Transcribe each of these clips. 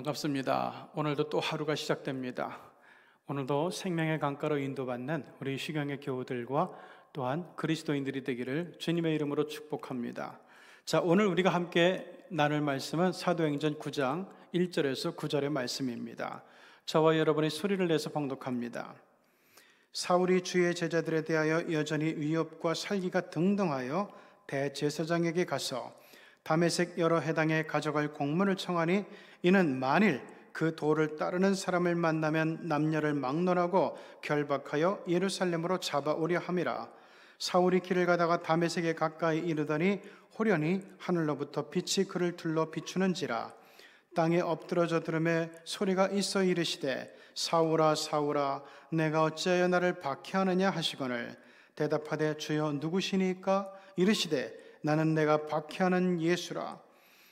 반갑습니다. 오늘도 또 하루가 시작됩니다. 오늘도 생명의 강가로 인도받는 우리 시경의 교우들과 또한 그리스도인들이 되기를 주님의 이름으로 축복합니다. 자, 오늘 우리가 함께 나눌 말씀은 사도행전 9장 1절에서 9절의 말씀입니다. 저와 여러분이 소리를 내서 봉독합니다. 사울이 주의 제자들에 대하여 여전히 위협과 살기가 등등하여 대제사장에게 가서 다메섹 여러 해당에 가져갈 공문을 청하니 이는 만일 그 도를 따르는 사람을 만나면 남녀를 막론하고 결박하여 예루살렘으로 잡아오려 함이라. 사울이 길을 가다가 다메섹에 가까이 이르더니 호련히 하늘로부터 빛이 그를 둘러 비추는지라. 땅에 엎드러져 들음에 소리가 있어 이르시되 사울아 사울아 내가 어찌하여 나를 박해하느냐 하시거늘 대답하되 주여 누구시니까? 이르시되 나는 내가 박해하는 예수라.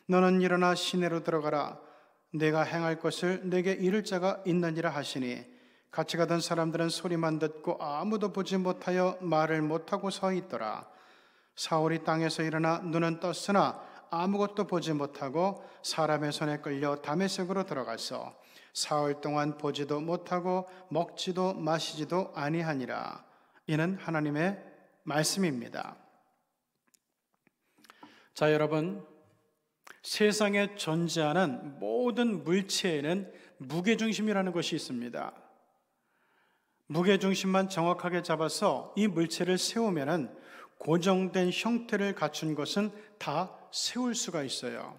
너는 일어나 시내로 들어가라. 내가 행할 것을 내게 이를 자가 있느니라 하시니 같이 가던 사람들은 소리만 듣고 아무도 보지 못하여 말을 못하고 서 있더라. 사울이 땅에서 일어나 눈은 떴으나 아무것도 보지 못하고 사람의 손에 끌려 다메섹으로 들어가서 사흘 동안 보지도 못하고 먹지도 마시지도 아니하니라. 이는 하나님의 말씀입니다. 자, 여러분, 세상에 존재하는 모든 물체에는 무게중심이라는 것이 있습니다. 무게중심만 정확하게 잡아서 이 물체를 세우면은 고정된 형태를 갖춘 것은 다 세울 수가 있어요.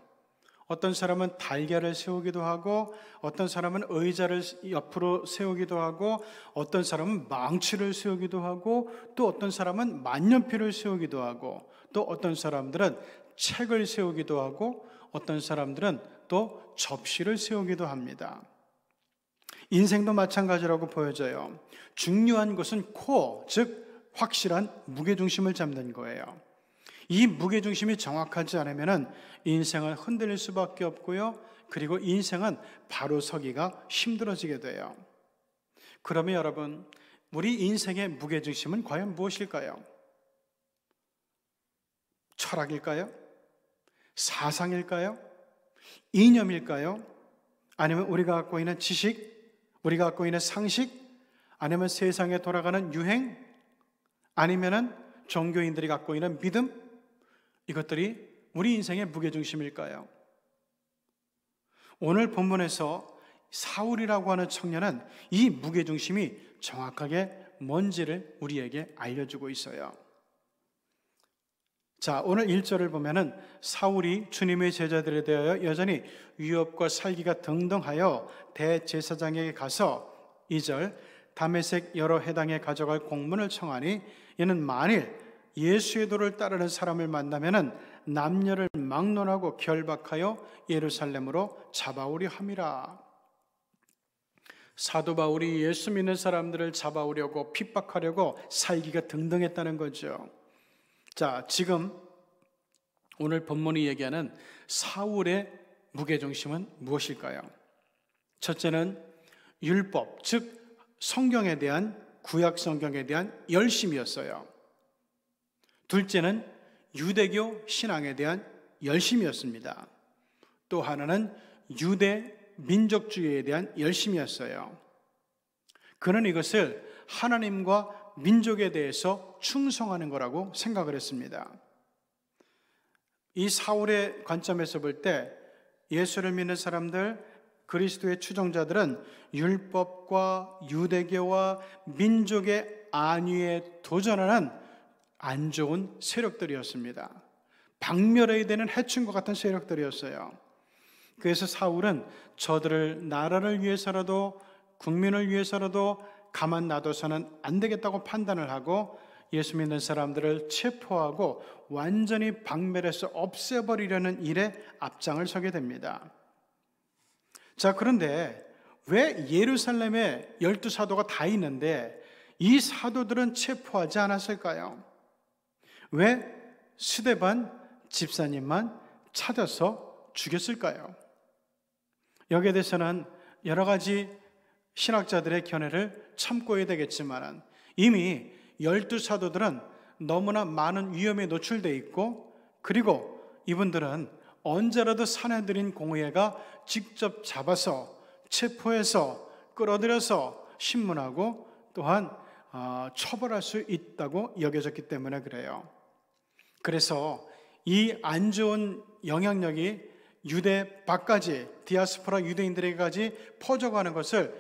어떤 사람은 달걀을 세우기도 하고, 어떤 사람은 의자를 옆으로 세우기도 하고, 어떤 사람은 망치를 세우기도 하고, 또 어떤 사람은 만년필을 세우기도 하고, 또 어떤 사람들은 책을 세우기도 하고, 어떤 사람들은 또 접시를 세우기도 합니다. 인생도 마찬가지라고 보여져요. 중요한 것은 코어, 즉 확실한 무게중심을 잡는 거예요. 이 무게중심이 정확하지 않으면 인생은 흔들릴 수밖에 없고요. 그리고 인생은 바로 서기가 힘들어지게 돼요. 그러면 여러분, 우리 인생의 무게중심은 과연 무엇일까요? 철학일까요? 사상일까요? 이념일까요? 아니면 우리가 갖고 있는 지식? 우리가 갖고 있는 상식? 아니면 세상에 돌아가는 유행? 아니면은 종교인들이 갖고 있는 믿음? 이것들이 우리 인생의 무게중심일까요? 오늘 본문에서 사울이라고 하는 청년은 이 무게중심이 정확하게 뭔지를 우리에게 알려주고 있어요. 자, 오늘 1절을 보면은 사울이 주님의 제자들에 대하여 여전히 위협과 살기가 등등하여 대제사장에게 가서 2절 다메섹 여러 해당에 가져갈 공문을 청하니 이는 만일 예수의 도를 따르는 사람을 만나면은 남녀를 막론하고 결박하여 예루살렘으로 잡아오려 함이라. 사도 바울이 예수 믿는 사람들을 잡아오려고 핍박하려고 살기가 등등했다는 거죠. 자, 지금 오늘 본문이 얘기하는 사울의 무게중심은 무엇일까요? 첫째는 율법, 즉 성경에 대한, 구약 성경에 대한 열심이었어요. 둘째는 유대교 신앙에 대한 열심이었습니다. 또 하나는 유대 민족주의에 대한 열심이었어요. 그는 이것을 하나님과 민족에 대해서 충성하는 거라고 생각을 했습니다. 이 사울의 관점에서 볼 때 예수를 믿는 사람들, 그리스도의 추종자들은 율법과 유대교와 민족의 안위에 도전하는 안 좋은 세력들이었습니다. 박멸해야 되는 해충과 같은 세력들이었어요. 그래서 사울은 저들을 나라를 위해서라도 국민을 위해서라도 가만 놔둬서는 안 되겠다고 판단을 하고 예수 믿는 사람들을 체포하고 완전히 박멸해서 없애버리려는 일에 앞장을 서게 됩니다. 자, 그런데 왜 예루살렘에 12사도가 다 있는데 이 사도들은 체포하지 않았을까요? 왜 스데반 집사님만 찾아서 죽였을까요? 여기에 대해서는 여러 가지 신학자들의 견해를 참고해야 되겠지만 이미 12사도들은 너무나 많은 위험에 노출되어 있고, 그리고 이분들은 언제라도 사내들인 공회가 직접 잡아서 체포해서 끌어들여서 신문하고 또한 처벌할 수 있다고 여겨졌기 때문에 그래요. 그래서 이 안 좋은 영향력이 유대 밖까지, 디아스포라 유대인들에게까지 퍼져가는 것을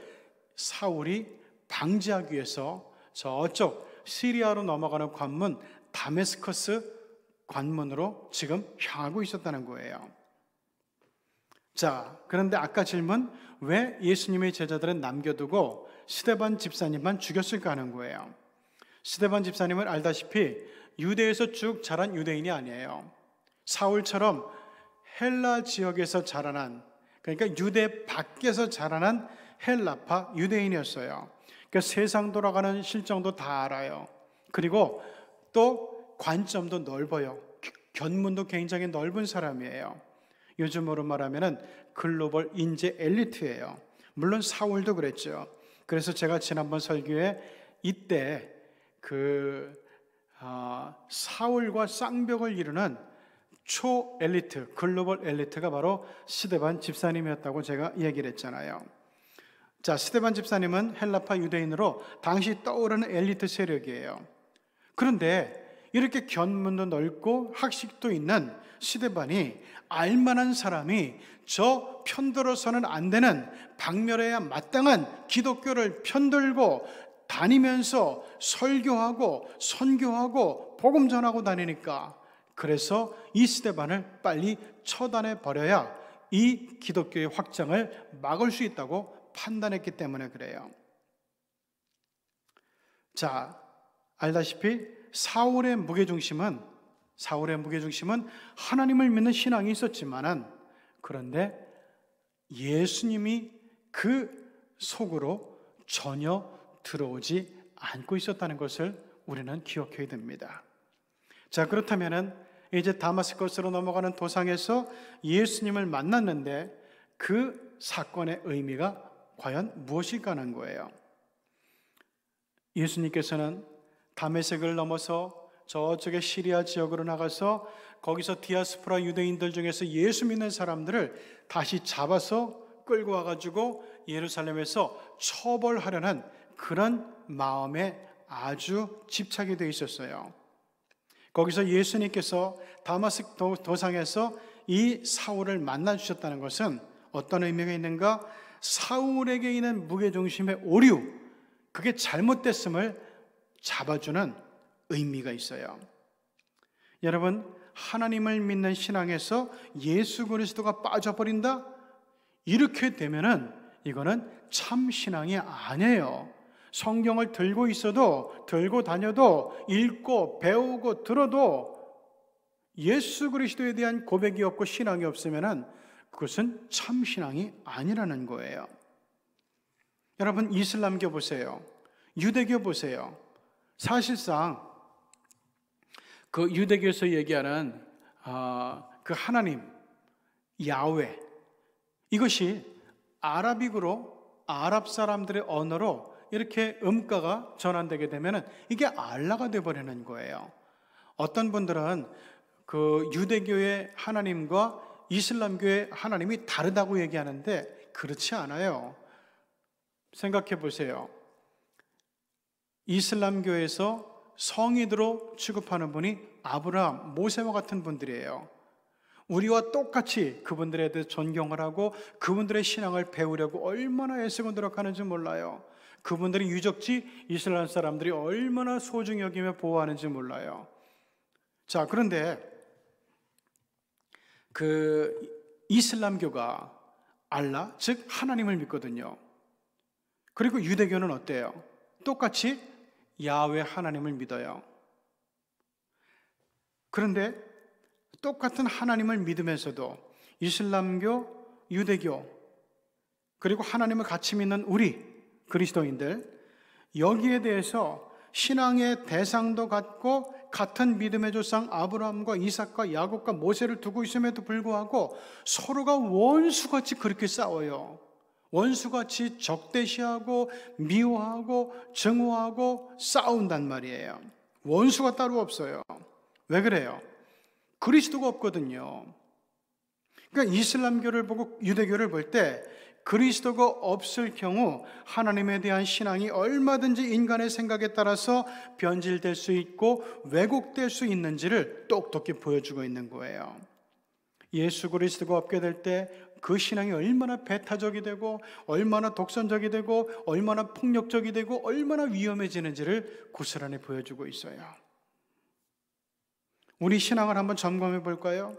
사울이 방지하기 위해서 저쪽 시리아로 넘어가는 관문 다메스커스 관문으로 지금 향하고 있었다는 거예요. 자, 그런데 아까 질문, 왜 예수님의 제자들은 남겨두고 스데반 집사님만 죽였을까 하는 거예요. 스데반 집사님은 알다시피 유대에서 쭉 자란 유대인이 아니에요. 사울처럼 헬라 지역에서 자라난, 그러니까 유대 밖에서 자라난 헬라파 유대인이었어요. 그러니까 세상 돌아가는 실정도 다 알아요. 그리고 또 관점도 넓어요. 견문도 굉장히 넓은 사람이에요. 요즘으로 말하면 글로벌 인재 엘리트예요. 물론 사울도 그랬죠. 그래서 제가 지난번 설교에 이때 사울과 쌍벽을 이루는 초엘리트, 글로벌 엘리트가 바로 스데반 집사님이었다고 제가 얘기를 했잖아요. 자, 스데반 집사님은 헬라파 유대인으로 당시 떠오르는 엘리트 세력이에요. 그런데 이렇게 견문도 넓고 학식도 있는 스데반이 알만한 사람이 저 편들어서는 안 되는 박멸해야 마땅한 기독교를 편들고 다니면서 설교하고 선교하고 복음 전하고 다니니까, 그래서 이 스데반을 빨리 처단해 버려야 이 기독교의 확장을 막을 수 있다고 판단했기 때문에 그래요. 자, 알다시피 사울의 무게중심은 하나님을 믿는 신앙이 있었지만은, 그런데 예수님이 그 속으로 전혀 들어오지 않고 있었다는 것을 우리는 기억해야 됩니다. 자, 그렇다면은 이제 다마스커스로 넘어가는 도상에서 예수님을 만났는데 그 사건의 의미가 과연 무엇일까 하는 거예요. 예수님께서는 다메섹을 넘어서 저쪽의 시리아 지역으로 나가서 거기서 디아스포라 유대인들 중에서 예수 믿는 사람들을 다시 잡아서 끌고 와가지고 예루살렘에서 처벌하려는 그런 마음에 아주 집착이 되어 있었어요. 거기서 예수님께서 다마스크 도상에서 이 사울을 만나주셨다는 것은 어떤 의미가 있는가? 사울에게 있는 무게중심의 오류, 그게 잘못됐음을 잡아주는 의미가 있어요. 여러분, 하나님을 믿는 신앙에서 예수 그리스도가 빠져버린다? 이렇게 되면은 이거는 참 신앙이 아니에요. 성경을 들고 있어도, 들고 다녀도, 읽고 배우고 들어도 예수 그리스도에 대한 고백이 없고 신앙이 없으면은 그것은 참 신앙이 아니라는 거예요. 여러분, 이슬람교 보세요. 유대교 보세요. 사실상 그 유대교에서 얘기하는 그 하나님 야훼, 이것이 아라빅으로, 아랍 사람들의 언어로 이렇게 음가가 전환되게 되면 이게 알라가 되어버리는 거예요. 어떤 분들은 그 유대교의 하나님과 이슬람교의 하나님이 다르다고 얘기하는데 그렇지 않아요. 생각해 보세요. 이슬람교에서 성인으로 취급하는 분이 아브라함, 모세와 같은 분들이에요. 우리와 똑같이 그분들에 대해 존경을 하고 그분들의 신앙을 배우려고 얼마나 애쓰고 노력하는지 몰라요. 그분들이 유적지 이슬람 사람들이 얼마나 소중히 여기며 보호하는지 몰라요. 자, 그런데 그 이슬람교가 알라, 즉 하나님을 믿거든요. 그리고 유대교는 어때요? 똑같이 야훼 하나님을 믿어요. 그런데 똑같은 하나님을 믿으면서도 이슬람교, 유대교, 그리고 하나님을 같이 믿는 우리 그리스도인들, 여기에 대해서 신앙의 대상도 같고 같은 믿음의 조상 아브라함과 이삭과 야곱과 모세를 두고 있음에도 불구하고 서로가 원수같이 그렇게 싸워요. 원수같이 적대시하고 미워하고 증오하고 싸운단 말이에요. 원수가 따로 없어요. 왜 그래요? 그리스도가 없거든요. 그러니까 이슬람교를 보고 유대교를 볼 때 그리스도가 없을 경우 하나님에 대한 신앙이 얼마든지 인간의 생각에 따라서 변질될 수 있고 왜곡될 수 있는지를 똑똑히 보여주고 있는 거예요. 예수 그리스도가 없게 될 때 그 신앙이 얼마나 배타적이 되고 얼마나 독선적이 되고 얼마나 폭력적이 되고 얼마나 위험해지는지를 고스란히 보여주고 있어요. 우리 신앙을 한번 점검해 볼까요?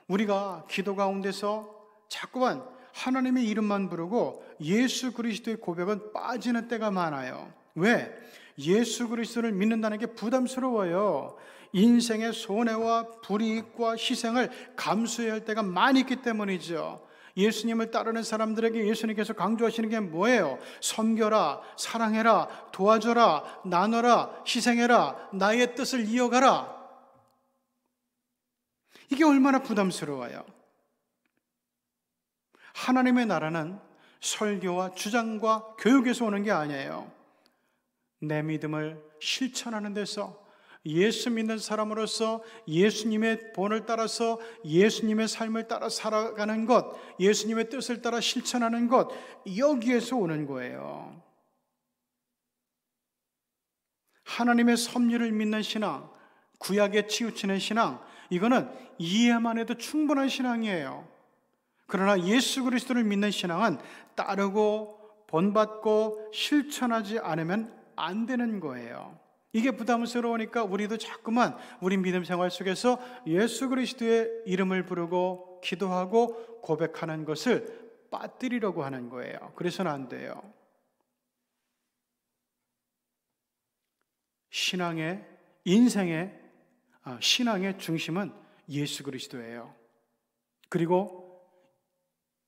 우리가 기도 가운데서 자꾸만 하나님의 이름만 부르고 예수 그리스도의 고백은 빠지는 때가 많아요. 왜? 예수 그리스도를 믿는다는 게 부담스러워요. 인생의 손해와 불이익과 희생을 감수해야 할 때가 많이 있기 때문이죠. 예수님을 따르는 사람들에게 예수님께서 강조하시는 게 뭐예요? 섬겨라, 사랑해라, 도와줘라, 나눠라, 희생해라, 나의 뜻을 이어가라. 이게 얼마나 부담스러워요. 하나님의 나라는 설교와 주장과 교육에서 오는 게 아니에요. 내 믿음을 실천하는 데서 예수 믿는 사람으로서 예수님의 본을 따라서 예수님의 삶을 따라 살아가는 것, 예수님의 뜻을 따라 실천하는 것, 여기에서 오는 거예요. 하나님의 섭리를 믿는 신앙, 구약에 치우치는 신앙, 이거는 이해만 해도 충분한 신앙이에요. 그러나 예수 그리스도를 믿는 신앙은 따르고 본받고 실천하지 않으면 안 되는 거예요. 이게 부담스러우니까 우리도 자꾸만 우리 믿음 생활 속에서 예수 그리스도의 이름을 부르고 기도하고 고백하는 것을 빠뜨리려고 하는 거예요. 그래서는 안 돼요. 신앙의 중심은 예수 그리스도예요. 그리고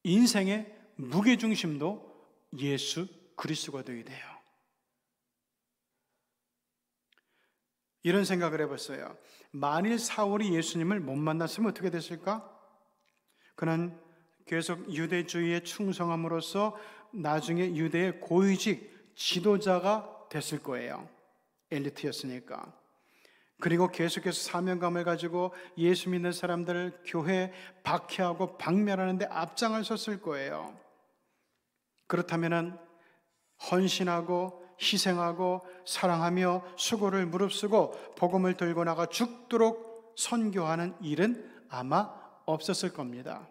인생의 무게중심도 예수 그리스도가 되어야 돼요. 이런 생각을 해봤어요. 만일 사울이 예수님을 못 만났으면 어떻게 됐을까? 그는 계속 유대주의에 충성함으로써 나중에 유대의 고위직 지도자가 됐을 거예요. 엘리트였으니까. 그리고 계속해서 사명감을 가지고 예수 믿는 사람들을 교회에 박해하고 박멸하는 데 앞장을 섰을 거예요. 그렇다면 헌신하고 희생하고 사랑하며 수고를 무릅쓰고 복음을 들고 나가 죽도록 선교하는 일은 아마 없었을 겁니다.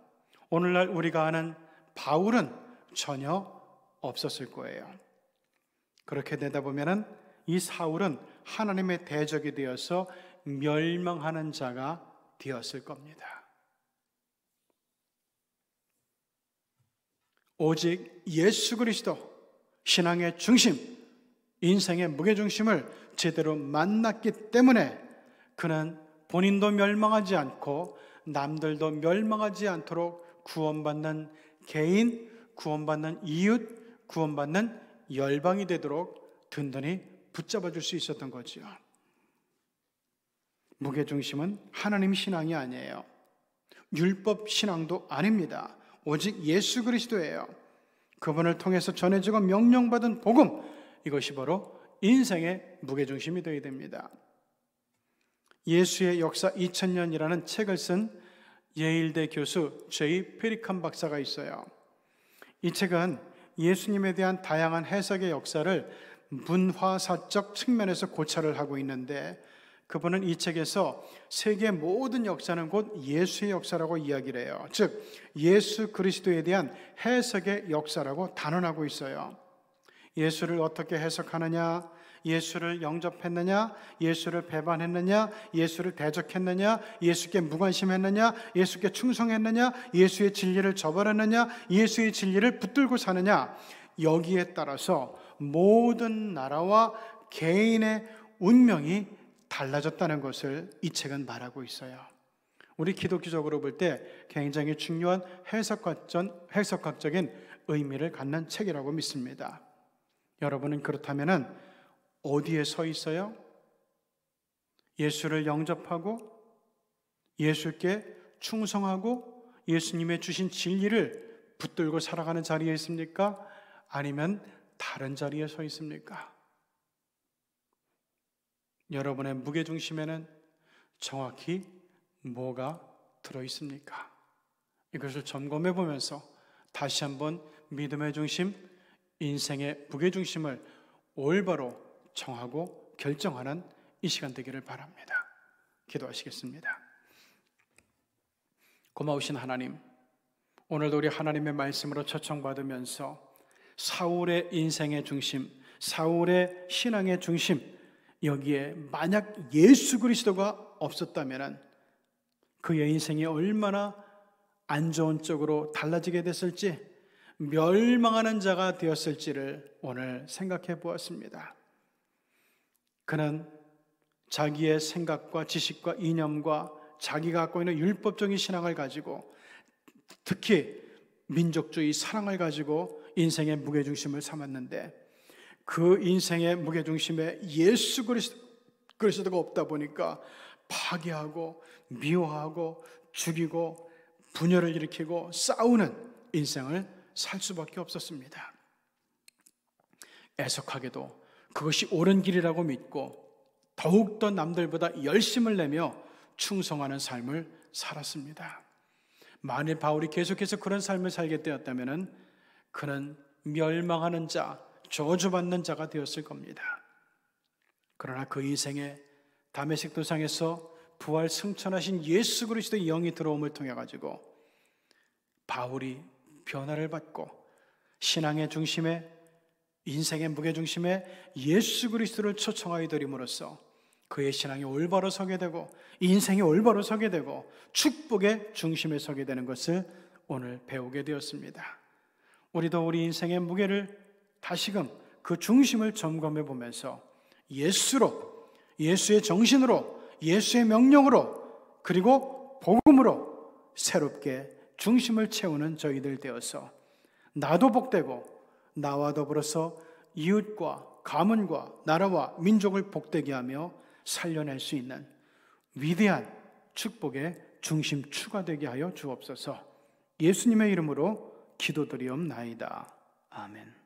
오늘날 우리가 아는 바울은 전혀 없었을 거예요. 그렇게 되다 보면은 이 사울은 하나님의 대적이 되어서 멸망하는 자가 되었을 겁니다. 오직 예수 그리스도, 신앙의 중심, 인생의 무게중심을 제대로 만났기 때문에 그는 본인도 멸망하지 않고 남들도 멸망하지 않도록 구원받는 개인, 구원받는 이웃, 구원받는 열방이 되도록 든든히 붙잡아 줄 수 있었던 거죠. 무게중심은 하나님 신앙이 아니에요. 율법 신앙도 아닙니다. 오직 예수 그리스도예요. 그분을 통해서 전해지고 명령받은 복음, 이것이 바로 인생의 무게중심이 되어야 됩니다. 예수의 역사 2000년이라는 책을 쓴 예일대 교수 제이 페리칸 박사가 있어요. 이 책은 예수님에 대한 다양한 해석의 역사를 문화사적 측면에서 고찰을 하고 있는데, 그분은 이 책에서 세계 모든 역사는 곧 예수의 역사라고 이야기를 해요. 즉 예수 그리스도에 대한 해석의 역사라고 단언하고 있어요. 예수를 어떻게 해석하느냐, 예수를 영접했느냐, 예수를 배반했느냐, 예수를 대적했느냐, 예수께 무관심했느냐, 예수께 충성했느냐, 예수의 진리를 저버렸느냐, 예수의 진리를 붙들고 사느냐, 여기에 따라서 모든 나라와 개인의 운명이 달라졌다는 것을 이 책은 말하고 있어요. 우리 기독교적으로 볼 때 굉장히 중요한 해석학적인 의미를 갖는 책이라고 믿습니다. 여러분은 그렇다면 어디에 서 있어요? 예수를 영접하고 예수께 충성하고 예수님의 주신 진리를 붙들고 살아가는 자리에 있습니까? 아니면 다른 자리에 서 있습니까? 여러분의 무게중심에는 정확히 뭐가 들어있습니까? 이것을 점검해 보면서 다시 한번 믿음의 중심, 인생의 무게중심을 올바로 정하고 결정하는 이 시간 되기를 바랍니다. 기도하시겠습니다. 고마우신 하나님, 오늘도 우리 하나님의 말씀으로 초청받으면서 사울의 인생의 중심, 사울의 신앙의 중심, 여기에 만약 예수 그리스도가 없었다면 그의 인생이 얼마나 안 좋은 쪽으로 달라지게 됐을지, 멸망하는 자가 되었을지를 오늘 생각해 보았습니다. 그는 자기의 생각과 지식과 이념과 자기가 갖고 있는 율법적인 신앙을 가지고, 특히 민족주의 사랑을 가지고 인생의 무게중심을 삼았는데, 그 인생의 무게중심에 예수 그리스도가 없다 보니까 파괴하고 미워하고 죽이고 분열을 일으키고 싸우는 인생을 살 수밖에 없었습니다. 애석하게도 그것이 옳은 길이라고 믿고 더욱더 남들보다 열심을 내며 충성하는 삶을 살았습니다. 만일 바울이 계속해서 그런 삶을 살게 되었다면 그는 멸망하는 자, 저주받는 자가 되었을 겁니다. 그러나 그 인생에 다메섹 도상에서 부활 승천하신 예수 그리스도의 영이 들어옴을 통해 가지고 바울이 변화를 받고 신앙의 중심에, 인생의 무게중심에 예수 그리스도를 초청하여 드림으로써 그의 신앙이 올바로 서게 되고 인생이 올바로 서게 되고 축복의 중심에 서게 되는 것을 오늘 배우게 되었습니다. 우리도 우리 인생의 무게를 다시금 그 중심을 점검해 보면서 예수로, 예수의 정신으로, 예수의 명령으로, 그리고 복음으로 새롭게 중심을 채우는 저희들 되어서 나도 복되고 나와 더불어서 이웃과 가문과 나라와 민족을 복되게 하며 살려낼 수 있는 위대한 축복의 중심추가 되게 하여 주옵소서. 예수님의 이름으로 기도드리옵나이다. 아멘.